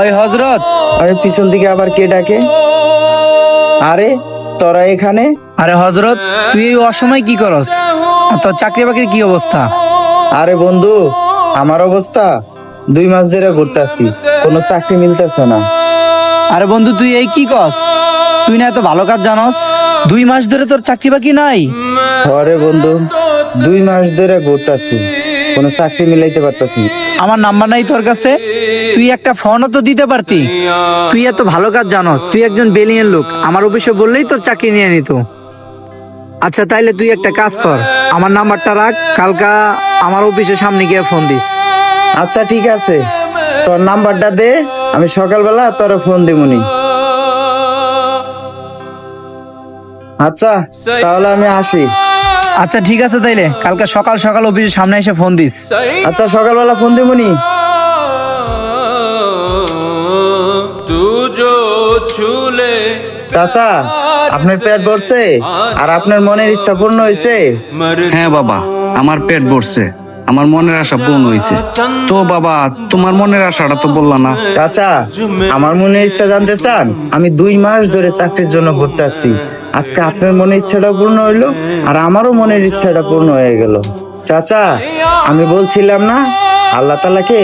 ওই হযরত, আরে পিছন দিকে আবার কে ডাকে? আরে তোরা এখানে? আরে হযরত, তুই এই অসময় কি করস? আর তোর চাকরি বাকরির কি অবস্থা? আরে বন্ধু, আমার অবস্থা 2 মাস ধরে ঘুরতাছি, কোনো চাকরি মিলতেছে না। আরে বন্ধু, তুই এই কি কস? তুই না এত ভালো কাজ জানস? 2 মাস ধরে তোর চাকরি বাকরি নাই? আরে বন্ধু, 2 মাস ধরে ঘুরতাছি, কোনো চাকরি মিলাইতে পারতাছি না। আমার নাম্বার নাই তোর কাছে? তুই একটা ফোনও তো দিতে পারতি। তুই এত ভালো কাজ জানস, তুই একজন বেলিয়েন লোক, আমার অফিসে বললেই তোর চাকরি নিয়ে নিত। আচ্ছা তাইলে তুই একটা কাজ কর, আমার নাম্বারটা রাখ, কালকা আমার অফিসের সামনে গিয়ে ফোন দিস। আচ্ছা ঠিক আছে, তোর নাম্বারটা দে, আমি সকালবেলা তোর ফোন দিমুনি। আচ্ছা তাহলে আমি আসি। আচ্ছা ঠিক আছে, তাইলে কালকে সকাল সকাল অফিসের সামনে এসে ফোন দিস। আচ্ছা সকালবেলা ফোন দিমুনি। চাচা, আপনার পেট ভরছে আর আপনার মনের ইচ্ছা পূর্ণ হয়েছে? হ্যাঁ বাবা, আমার পেট ভরছে, আমার মনের আশা পূর্ণ হয়েছে। তো বাবা, তোমার মনের আশাটা তো বললা না। চাচা, আমার মনের ইচ্ছা জানতে চান? আমি 2 মাস ধরে চাকরির জন্য ঘুরতে আসছি, আজকে আপনার মনের ইচ্ছাটা পূর্ণ হইলো আর আমারও মনের ইচ্ছাটা পূর্ণ হয়ে গেল। চাচা, আমি বলছিলাম না, আল্লাহ তাআলাকে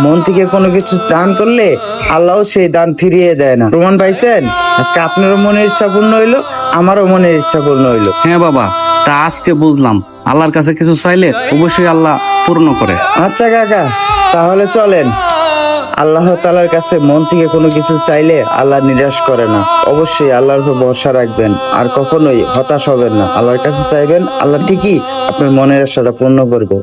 মন থেকে কোনো কিছু দান করলে আল্লাহও সেই দান ফিরিয়ে দেয় না, প্রমাণ পাইছেন? আজকে আপনারও মনের ইচ্ছা পূর্ণ হইলো, আমারও মনের ইচ্ছা পূর্ণ হইলো। হ্যাঁ বাবা, তা আজকে বুঝলাম আল্লাহর কাছে কিছু চাইলে অবশ্যই আল্লাহ পূর্ণ করে। আচ্ছা কাকা, তাহলে চলেন। আল্লাহ তাআলার কাছে মন থেকে কোনো কিছু চাইলে আল্লাহ নিরাশ করে না, অবশ্যই আল্লাহর উপর ভরসা রাখবেন আর কখনোই হতাশ হবেন না। আল্লাহর কাছে চাইবেন, আল্লাহ ঠিকই আপনার মনের আশাটা পূর্ণ করবে।